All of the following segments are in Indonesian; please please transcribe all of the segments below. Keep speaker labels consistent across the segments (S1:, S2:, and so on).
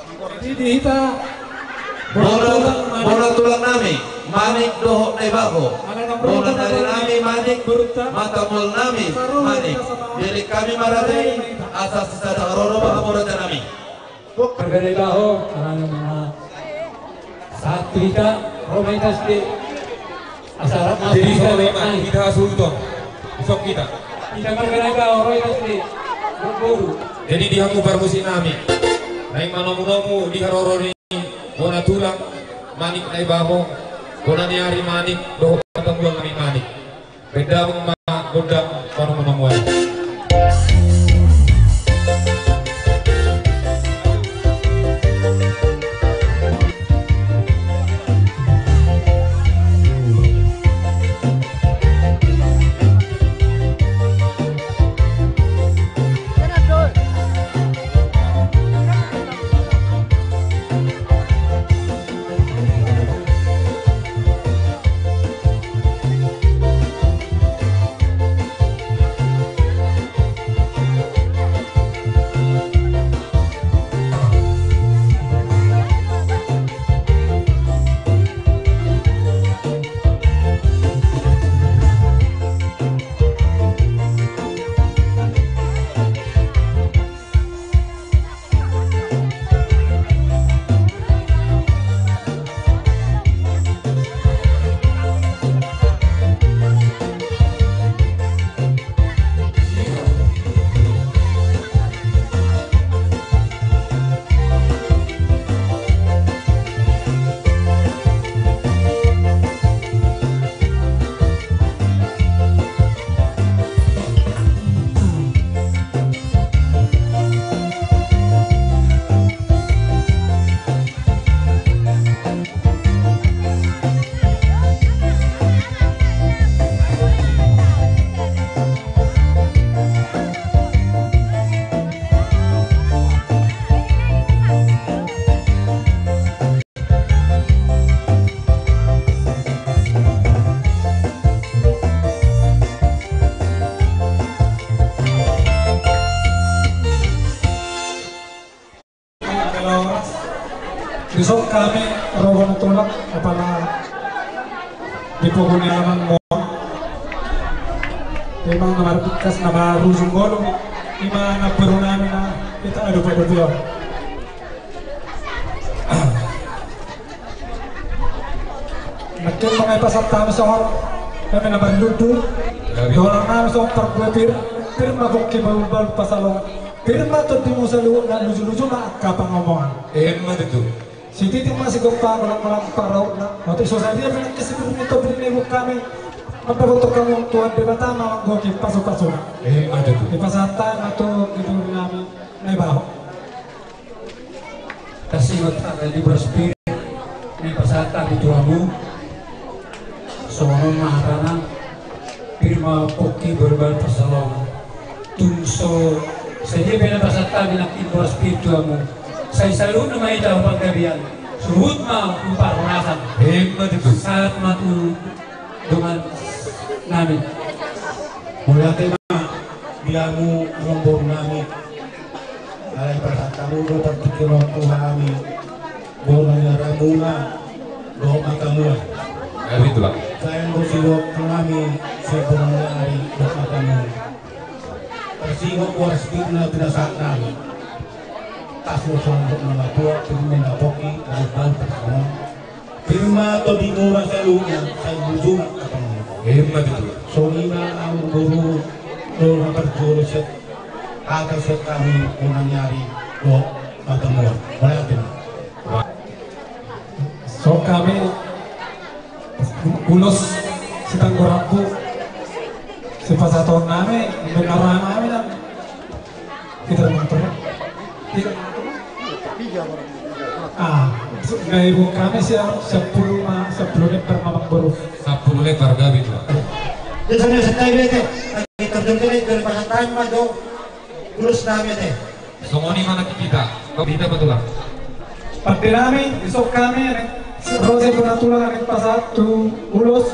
S1: Jadi dihita
S2: bola tulang nami manik dohok na ibako. Bola dari nami manik mata mul nami manik. Jadi kami maraday asas sisa roro baka mura nami.
S1: Berbeda ibaho karena mga saat kita romantis di asal
S3: Jadi kita sultan sok kita.
S1: Kita berbeda ibaho romantis di berburu.
S3: Jadi di hamu barmusi nami. Naik manomu di haroro ini bona tulang manik na ibaho. Bona niari manik dohok patang buang nami manik. Beda mga godang manomu.
S1: Besok kami rogo tulak kepala di pokoknya naman mo. Memang nama pikas nama rusung golong lima anak baru namin na kita ada pada dia. Nakin mga ipasap tayo sa orang kami na bandudu. Dolang namin sa perbuatir pirma kong kibawal pasalong pirma to di mo sa luwa na luju-luju na kapang ngomongan.
S3: Emang itu.
S1: Si Titi masih gempar malam parau na. Waktu sosial dia bilang kesibuk itu beri kami. Apa untuk kamu tuan debata mau gua kipas pasuk.
S3: Ada tuh.
S1: Di pasatan atau di kami naik bawah. Kasih nota di berspirit di pasatan di tuamu. Soalnya maharana firma poki berban pasalong. Tunso saya bela pasatan bilang di berspirit tuamu. Saya selalu namai tahu panggabian. Suhut mau umpar rasan.
S3: Emang itu.
S1: Saat matu dengan namin.
S4: Mula tema bilamu rombong nami. Alay perhatamu do partikiron tuhami. Bolanya ramuna do makamua.
S3: Itu lah.
S4: Saya bersiwak nami sebelumnya hari do makamu. Persiwak waspirna tidak sakna. Tasmo untuk mengatua firma poki dan bersama. Firma to di murah selunya saya bujung ketemu.
S3: Emang itu.
S4: Soalnya ang guru doon berguru set agar set kami menanyari do matamuan. Wala din.
S1: So kami ulos si Tanggurapu si pasaton namin benaran namin na kita motor ngayon kami siya 10 lebar mamang baru
S3: 10 lebar gabi itu.
S4: Jadi sana sa tayo ito, ay terjadi dari pasatan mo do ulus namin eh.
S3: Songoni mana kita? Kau kita betul lah.
S1: pati namin isok kami Rose penatulan ang pasat tu ulos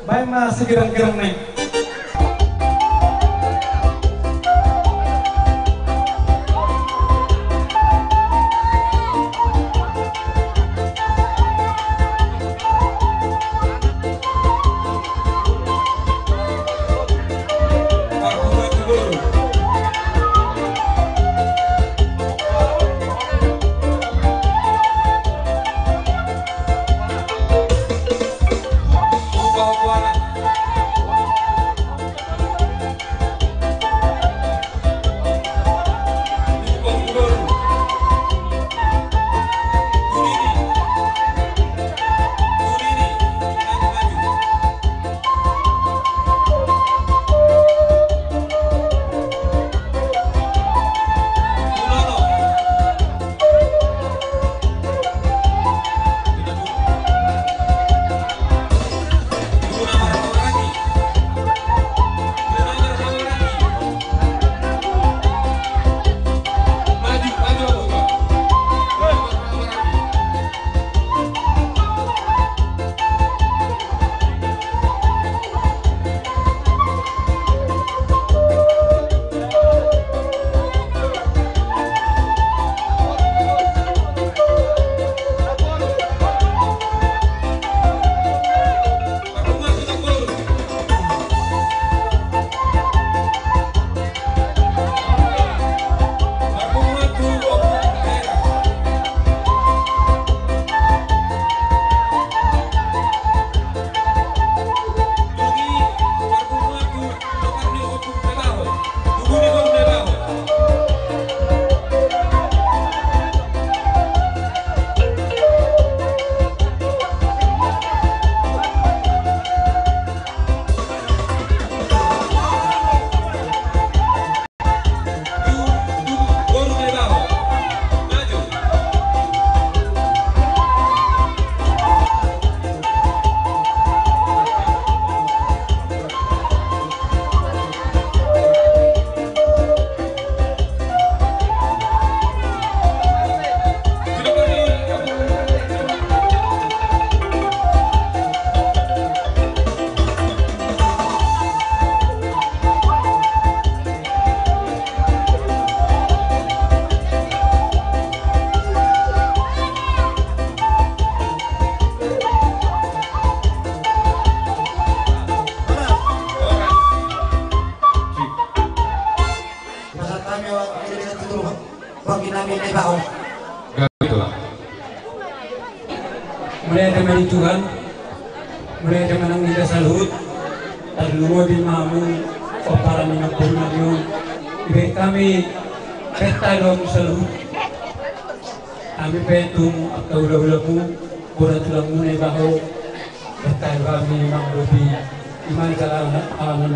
S1: bay masih gerang-gerang nih. mulai ada mari Tuhan, mulai ada manang nila salut, terluwa di mamu, para minapurna yun. Ibe kami petalong salut, kami petung at kaula-ula mo, pura tulang muna ibaho, petal kami mga lupi, iman kalangan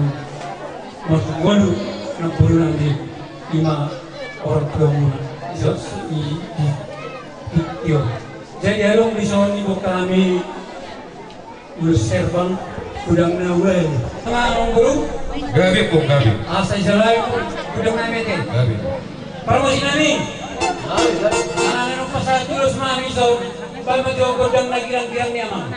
S1: magwalo ng purunang di ima orang tua muna. Iyo. Jadi along bison ibu kami serban udang nawel. Ang guru?
S3: Gabi po, gabi.
S1: Asay salay udang namin eh.
S3: Gabi.
S1: Promosi nami. Ano pa sa tulos mami so bal medyo udang nagirang-girang niya ma'am.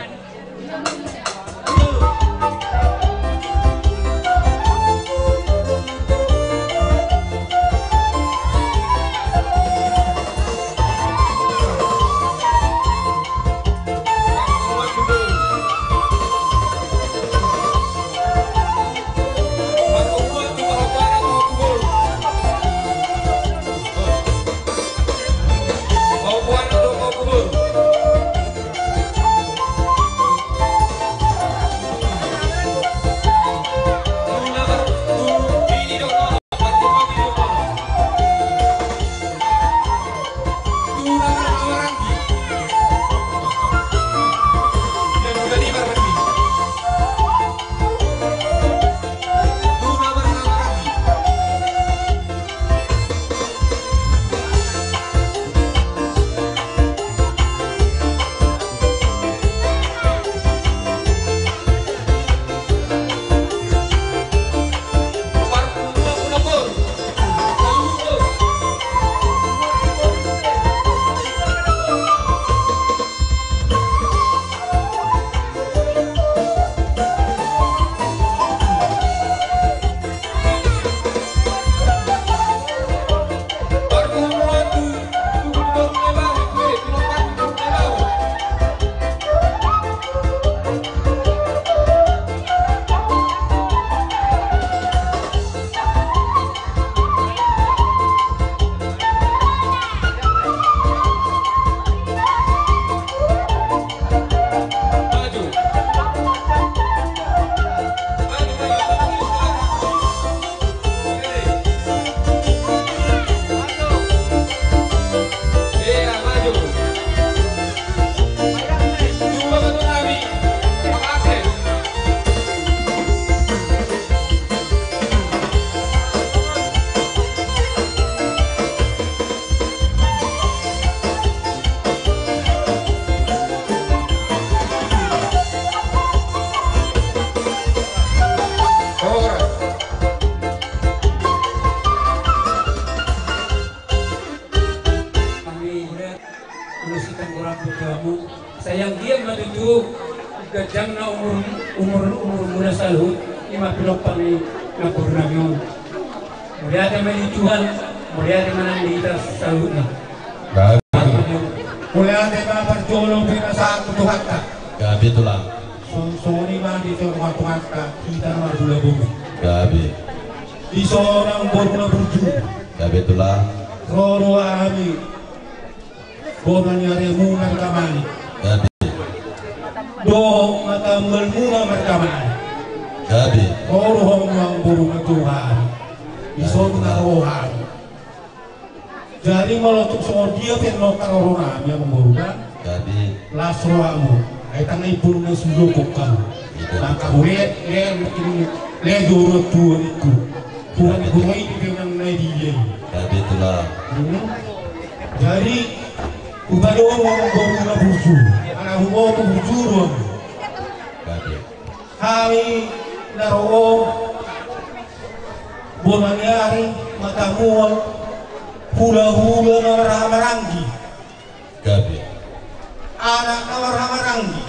S1: Sayang dia menuju gajang na umur muna salut lima pilok kami na purnamyon. Mula ada menijuan, mula ada mananita salut na.
S4: Mula ada berjolong di nasa Tuhan ka.
S2: Gabi tulang.
S4: Soni mah di Tuhan ka kita mardula bumi.
S2: Gabi.
S4: Di seorang borna berju.
S2: Gabi tulang.
S4: Roro ami. Bonan yare muna kamani.
S2: Gabi.
S4: Do matambal muna kamani.
S2: Gabi.
S4: Roro hong buru Tuhan. Di seorang rohan. Jadi melotok soal dia pengen karorona yang memburukan.
S2: Gabi.
S4: Lasroamu. Ay tanay puro ng sundukok ka. Ang kaburet, le durot tuwan ito. Tuwan ito ay ibigay ng naidiyay.
S2: Gabi tulang.
S4: Jadi, ubalo mo ang baru na busu. Ang humo mo busuron.
S2: Gabi.
S4: Kami naroon, bonanyari, matamuan, hula-hula na maranggi.
S2: Gabi.
S4: Anak na maranggi.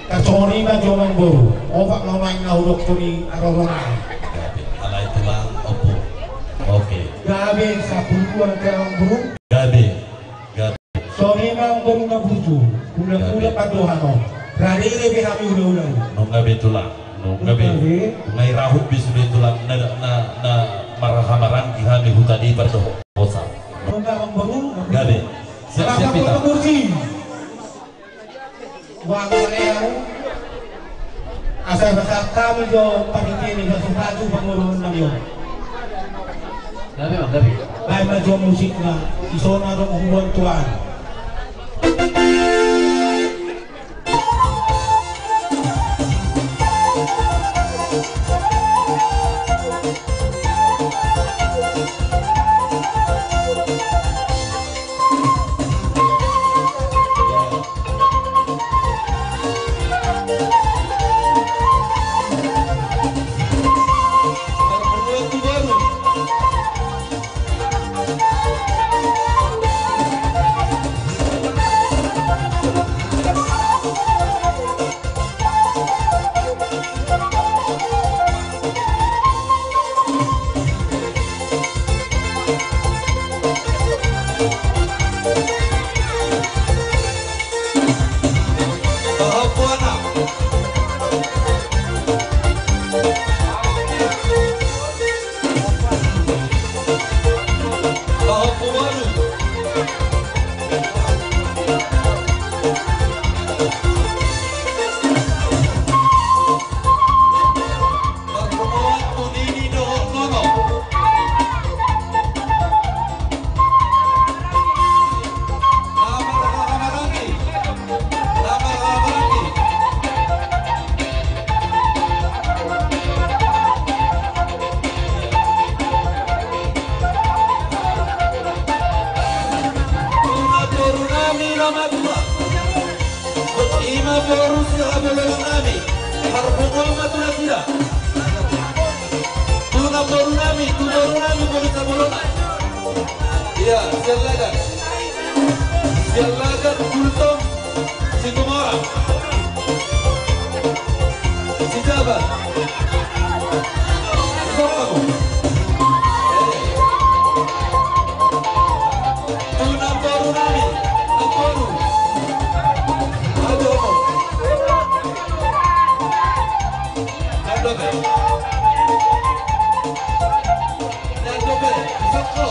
S4: Kasoni ba jomang baru? Opak mamay na hulog ko ni Aroronay.
S2: Gabi. Alay tulang. Opo. Oke.
S4: Gabi sa puluhan ka ang buru.
S2: Gabi. Gabi.
S4: Soni ba ang baru na busu? Ulang-ulang paduhan o. Rani ini kami ulang-ulang.
S2: Nung gabi tulang. Nung gabi. Ngay rahut bisu di tulang na marahamarang ihami hutadi berdoa.
S4: Nung ang baru.
S2: Gabi.
S3: Siap-siap kita.
S4: Kursi. Wang Leo. Asal peserta menuju panitia ini satu pengurus Namio.
S2: Tapi.
S4: Baik maju musiknya, isona dong hubungan tuan.
S2: Iya, sialagan kultum Singomora. Sijabat. Sokamu. Tuna toru nami, toru. Adomo. Adobe. Adobe. Sokko.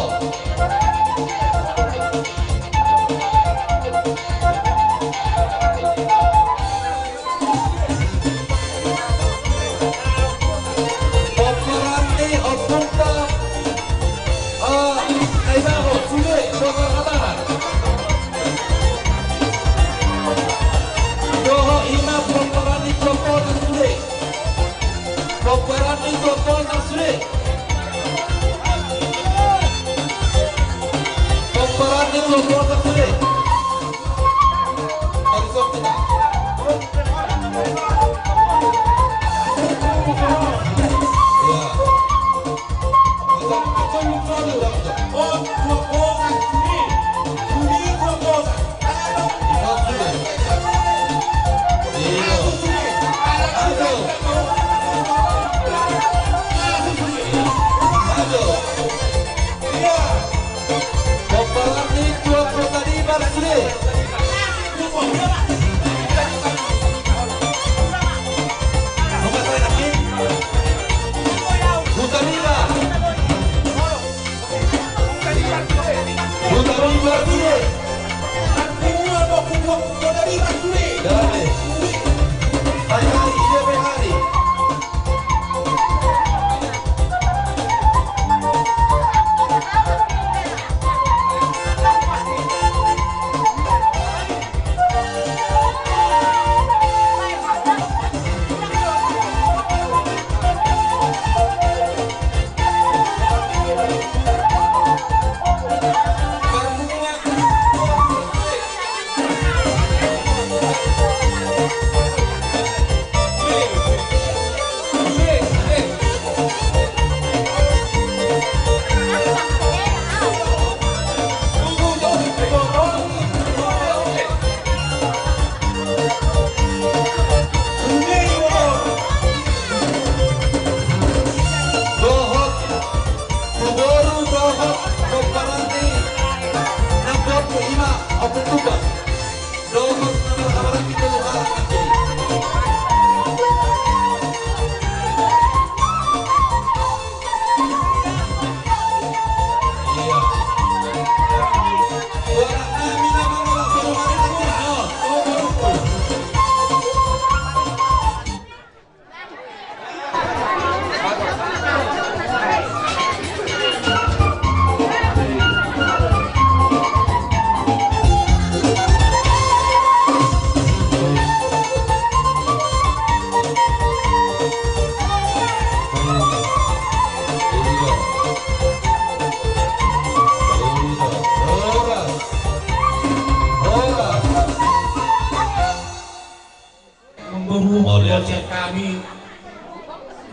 S4: kami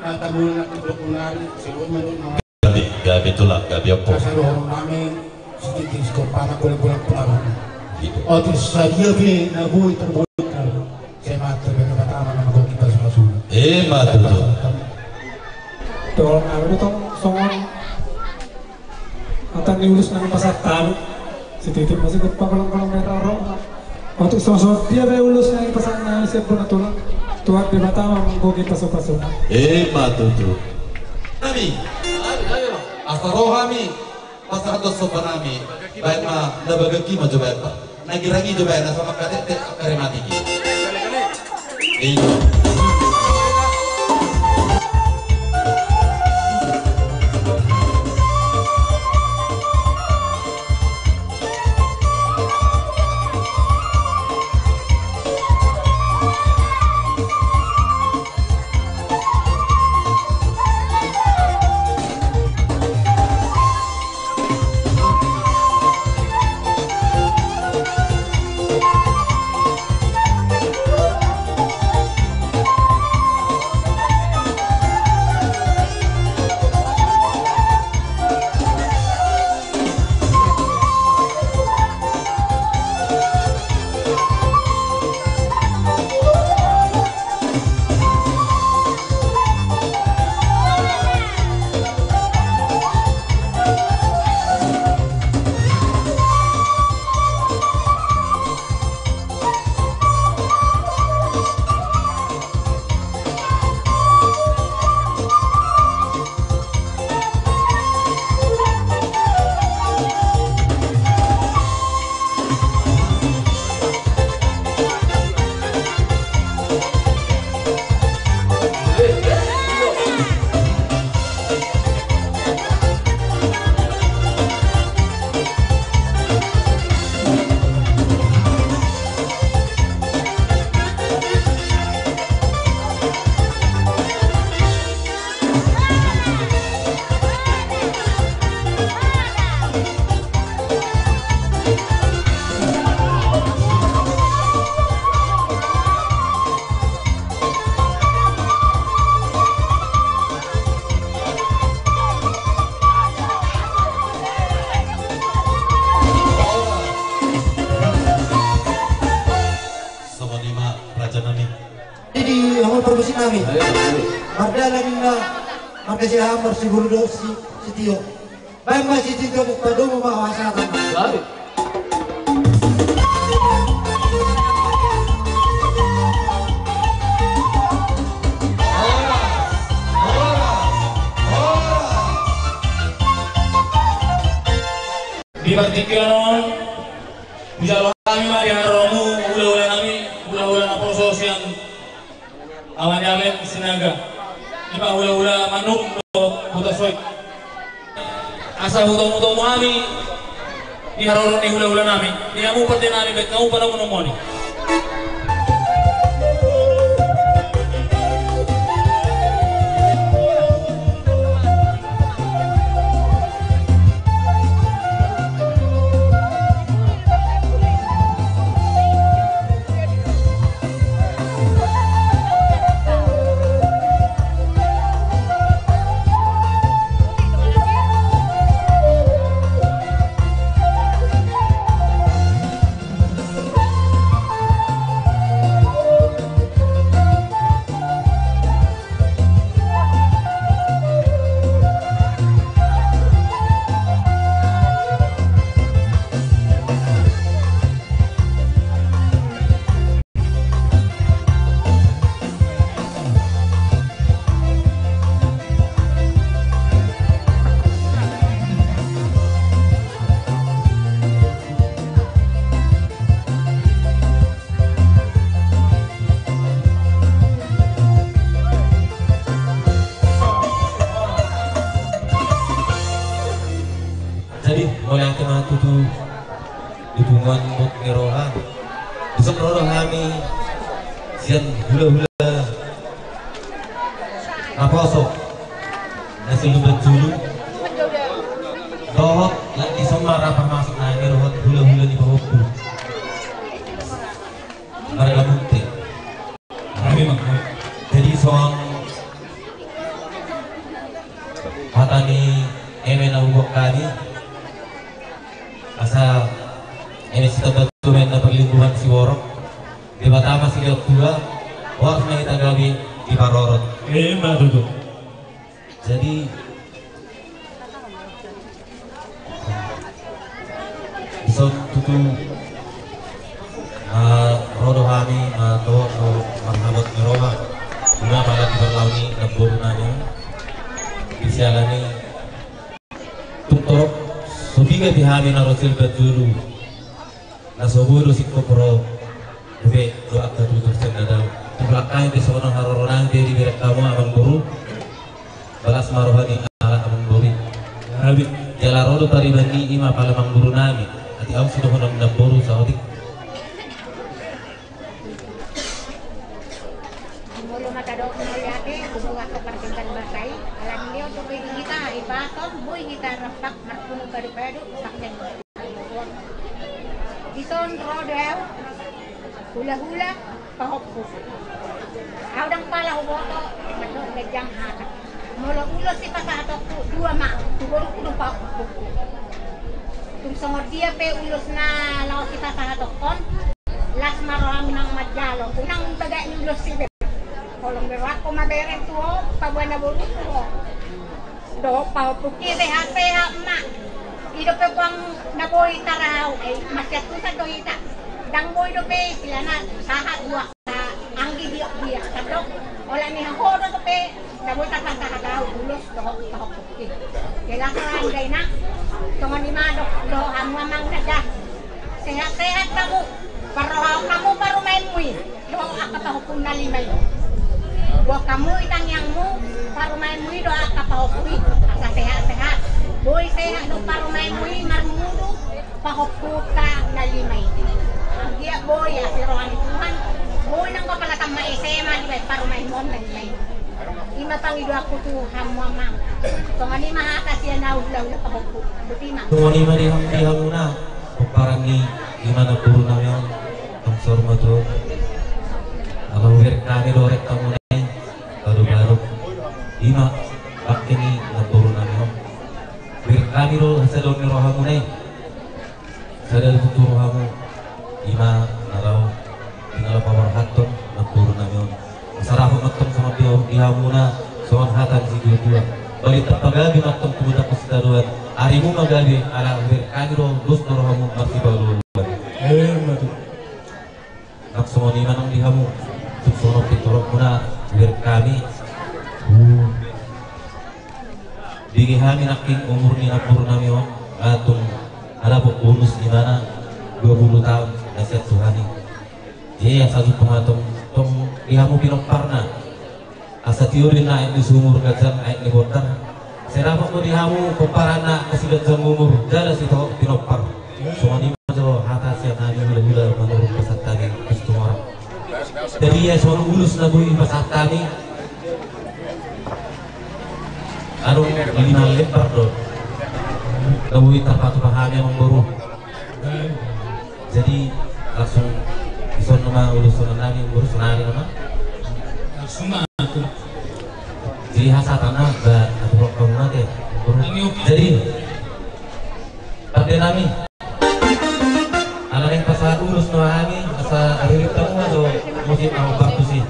S4: natabul na kulukunan siguro man
S2: Gabi tulak, gabi apa?
S4: sa loob namin sedikit ko para kulang-kulang pularan. O sa dia pili na buhay terbuhay ka saya mata na katama na mag kita sa kasunod.
S2: Matuto.
S5: Tolong aku tong songon atang diulus nang pasatan si titik masih berpakolong-kolong merah. Untuk sosok dia ulus nang pasan na siap na tulang tuat di Batam manggogi paso-paso.
S2: Matuto. Kami. Asaro kami. Pasato sopanami. Baik ma nabagaki mo jobat pa. Nagiragi jobat na sa makadete akaremati ki.
S6: namin. Mardalan na magkasihamar siguro si Tio. Bayan ba si Tio pado mo makawasakan?
S2: Baik.
S7: Di Batikyonon, bisa kami mari haromu, ula-ula kami, ula-ula na prososyan, awan yamin sinaga, iba ula-ula manuk do butasoy. Asa hutong-hutong mo kami, di haroron ni ula-ula namin, di namu pati namin, bet kamu pa na mo ni.
S3: Jadi oleh yang kena tutu hubungan mut ngerohan bisa ngerohan kami sian hula-hula apa sok nasi lumbat dulu dohot yang disemar apa masuk na ngerohan hula-hula di bawah bu mereka bukti kami makna jadi so
S2: asa ini si teman-teman na perlindungan si Worok di Batama si Liot Tua harus kita gawi di Parorot
S7: Duduk.
S2: jadi so tutu rodo kami to marhabat meroba bunga malah di berlauni nabur nanya disialani tutorok subiga dihami na rosil bajulu na soburo si kopro bebe doa ka tutur sendadal belakang di sono haroronang di berek kamu abang guru balas marohani ala abang guru
S7: Habis.
S2: jala rodo taribani ima pala mang guru nami ati au sudah honam naburu saodik
S8: Mulu matado mulyake bubuhat ko partingkan basay alam niyo to kay kita ibaton boy kita rapak markuno padu-padu sakyan Dison rodel hula-hula pahoppo Audang pala huboto madong medyang hata mula ulo si pasatok dua mak tugoro kuno pahoppo Tung songod dia pe ulos na laos si pasatok kon las maroang ng madyalo unang bagay ni ulos si kolong berak ko mabereng tuo pabuan na buru tuo do pahoppo sehat-sehat mak Ido pe kuang naboy taraw masyat tu sa doita dang boy do pe sila na sahat buak sa anggi dia kadok wala ni hodo do pe naboy tatang kakadaw ulos do pahopki kailangan day na tungan ni madok do amamang kada sehat kamu paraw kamu baru main mui do akapahopun na limay buat kamu itang yang mu baru main mui do akapahopui asa sehat boy sehat do baru main mui marmudu pahopuka na limay ang dia boy si rohani Tuhan boy nang kapalakang maisema di bay paru main mon na limay ima pangido ako tu hamwamang so nga ni mahata siya na ulaw na pahopu butima
S2: tungoni mari hang diha muna parang ni gimana guru na yon ang sorma to ang wir kami dorek kamu na baru-baru ima bakini na guru na yon wir kami ro hasalon ni rohamu na sadal tuturo hamu ima naraw tinggal pawarhaton na guru na yon masarap matong sama diha muna soon hatan si dua balik pagabi matong kumuta ko sa daruan ari mo magabi ala wir kami ro dos na rohamu marsibaluan
S7: Madu.
S2: Naksumo ni manong diha mo susunod iturok muna wir kami Digi kami naking umur ni apur nami on atong harap bonus di mana 20 tahun nasihat Tuhani. Iya satu pengatong tong lihamu pinopar na asa tiurin na di sumur gajang aik ni botan. Serapa mo lihamu komparan na kasi gajang umur dala si toh pinopar. Sumani majo hata siya nami hula-hula menurut pesat kami gusto orang. Jadi ya suara ulus na buhi pesat kami. Anu lima lepar do Gawin terpatu pahami yang memburu jadi langsung ison nama ulusan nami memburu senari nama
S7: Suma.
S2: jadi hasat tanah dan atau kamu deh jadi pada nami ala yang pasal urus nami asa hari tamu atau musim awal waktu sih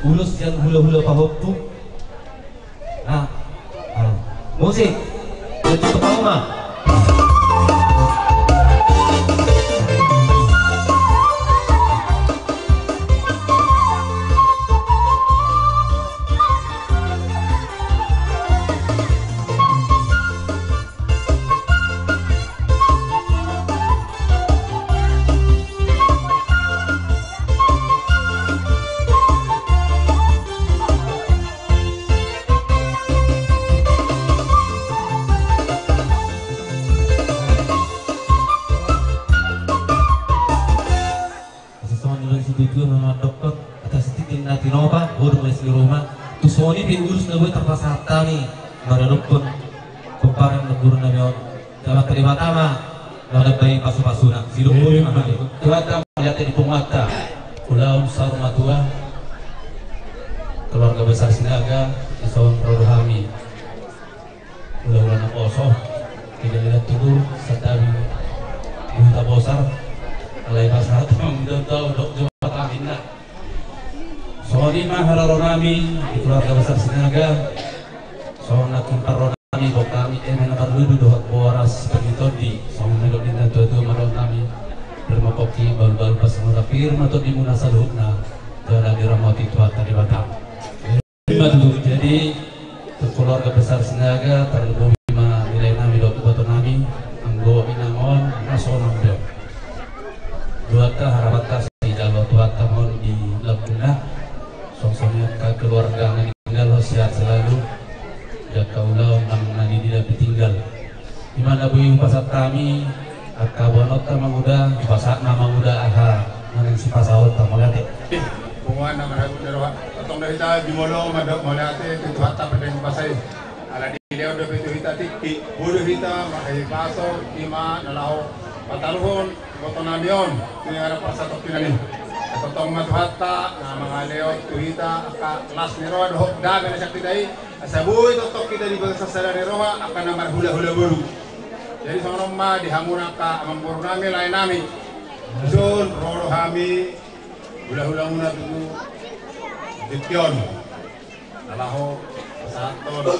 S2: ulus yang hula-hula pahok tu. Nah, musik untuk pertama. Tusoni diurus na boy terpasata nih, maradokon kumparan neguru na yon. Dalam terima tama, ngadabay pasu-pasuna. Silupon yung mahal. Tuwata melihat di pumata, Pulau Sarumatua, keluarga besar Sinaga, Isawang Rodohami, Pulau Lana Poso, tidak lihat tubuh, Satabi, Buta Bosar, Alay Pasar, Tidak tahu dok Jawa Tengah. Soalnya mahararo nami di keluarga besar Sinaga, soalnya kimpar nami bok kami menabar dulu doa boras begitu di soalnya melok dinta tua marau nami bermakoki baru-baru pas murafir atau di munasalukna jalan diramati tua tadi batang. Jadi keluarga besar Sinaga terlalu lima nilai nami dok batu nami anggo inangon nasional dok. Dua harapan kasih dalam tua tahun di Laguna. Sosoknya keluarga yang tinggal sehat selalu, jaga ulau nang tidak ditinggal. Di mana buyung pasat kami, akabonot tamanguda, pasat namanguda aha, nang si pasawat tamalate.
S9: Bunga nang ragu derwa, atong dahita dimolo madok malate itu hatta pedeng pasay. Ala di leo do itu hita tikki, buru hita makai paso, ima nalau patalhon, botonamion, ini ada pasatok pinalin. Totong matuhatta na mga leot tuhita aka las ni roha dohok daga na sakti dai asabuy totok kita di bangsa sala ni roha aka na marhula-hula buru. Jadi songon ma dihamuna ka amang buru nami lain nami zon roro hami hula-hula muna dulu dityon alaho saton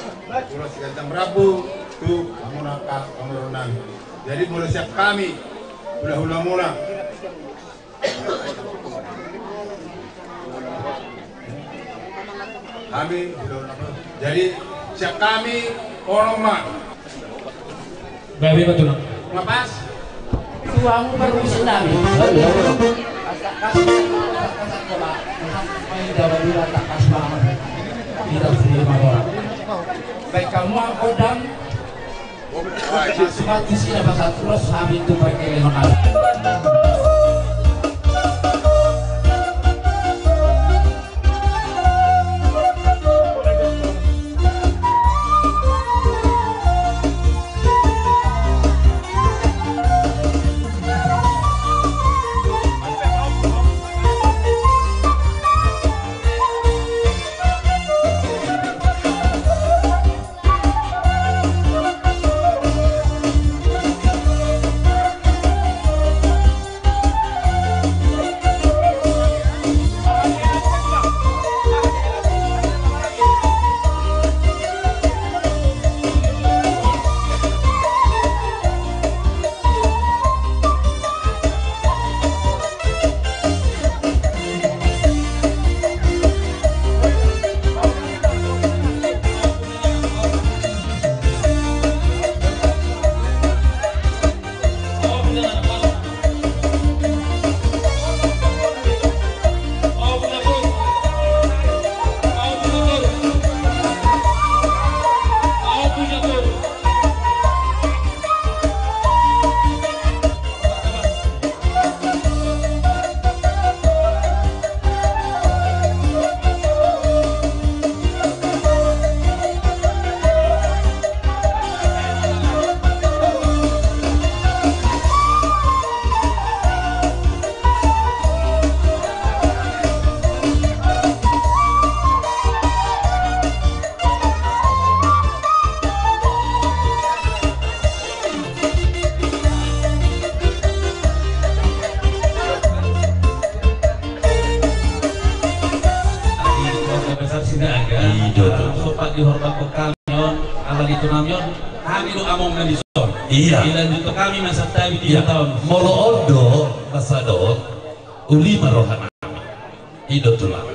S9: pulau sigantang rabu tu hamuna ka amang nami. Jadi mulai siap kami hula-hula muna. Kami jadi siap kami oroma
S7: Babi betul
S9: ngapas
S6: Tuang baru Islam. Baik kamu kodam sebab di sini pasal terus kami itu pakai lemak.
S2: Iya.
S10: Ilan juta kami masa tabi 3 tahun.
S2: Molo ondo masadot uli marohana. Ido tulang.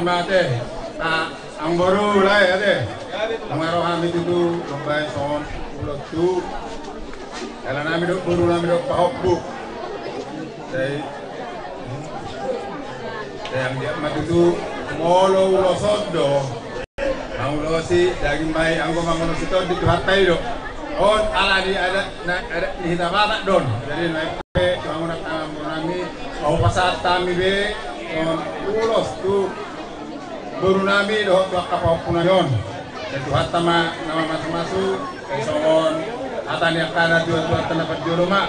S9: Mate, ang baru lah ya deh. Pengaruh kami itu lomba son, ulat tu. Kalau kami dok baru kami dok pahok bu. Yang dia mati itu molo ulosot do. Ang ulosi daging may anggo mangono sito di hatai do. On ala di ada di hitabata don. Jadi naik pe bangunan kami au pasat kami be ulos tu. Baru nami doh tuak kapau punayon. Dan tuhat nama masuk kesongon atan yang kana tuat tenapat di rumah.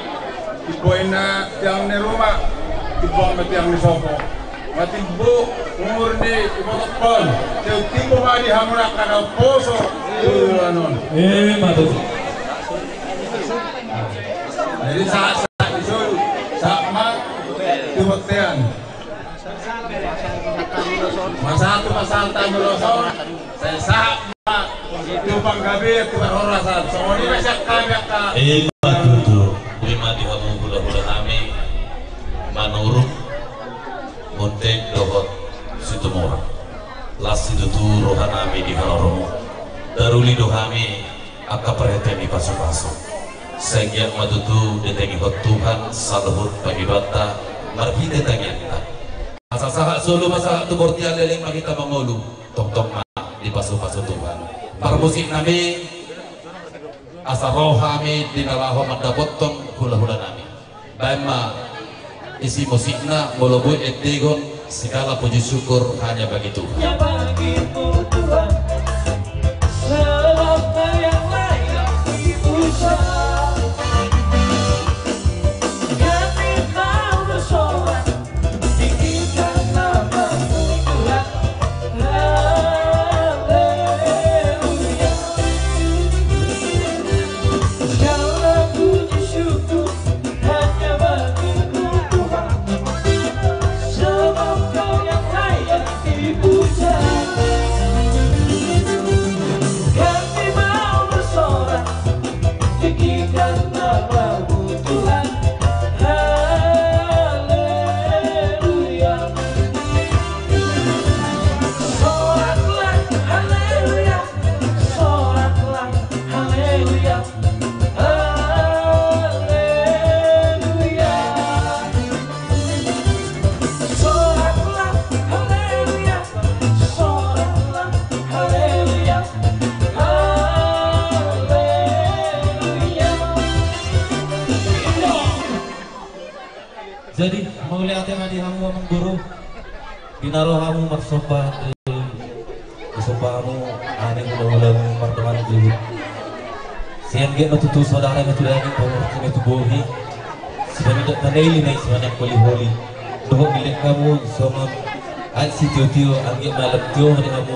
S9: Iboina tiang ni rumah, ibuang mati yang ni sopo. Mati bu umur ni ibu tepon. Teu timbo madi hamurak kana poso. Anon.
S3: Matu.
S9: Jadi saat disuruh sama tubak tiang. Masa melosot saya sama itu panggabi itu berhorasan soalnya masih kami akan
S2: Matutu lima di kamu hula-hula kami manurung montek dohot situmora lasi tutu rohanami di kaloromo daruli dohami akka perhatian di pasu-pasu segian matutu detengi hot Tuhan salahut bagi bata marhi detengi kita Masasaha solo masaha tu bortian leling makita mangulu tong-tong ma di pasu-pasu Tuhan. Para musik nami asa roh kami dinalaho mandabotong hula-hula nami. Baima isi musikna moloboy etegon segala puji syukur hanya bagi Tuhan.
S11: Ya bagimu Tuhan, selama yang layak dipuja.
S10: Jadi melihat yang di hamu amang guru pinaro hamu marsopa sopa hamu aneh ulang martaman itu sian get matutu saudara itu lagi kalau itu bohi sudah tidak tandai naik sebanyak kali holi doh milik kamu sama al sitio angge malam tio hari kamu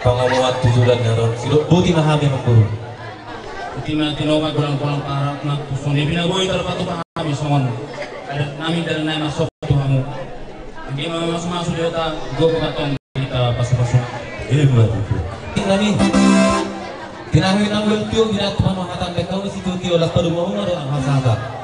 S10: pangamuat tujuan ngaron sidok boti mahami mengguru
S7: Tina tinoga kurang parang nak kusoni binagoy terpatu kami songon ada nami dan nai masuk Tuhanmu. Hindi masuk dia ta go patong kita pasok-pasok.
S10: Buat itu. Nami. Tinahin ang weltyo ginatuman makatan kay kau si Tuti olas padumo mo ang hasada.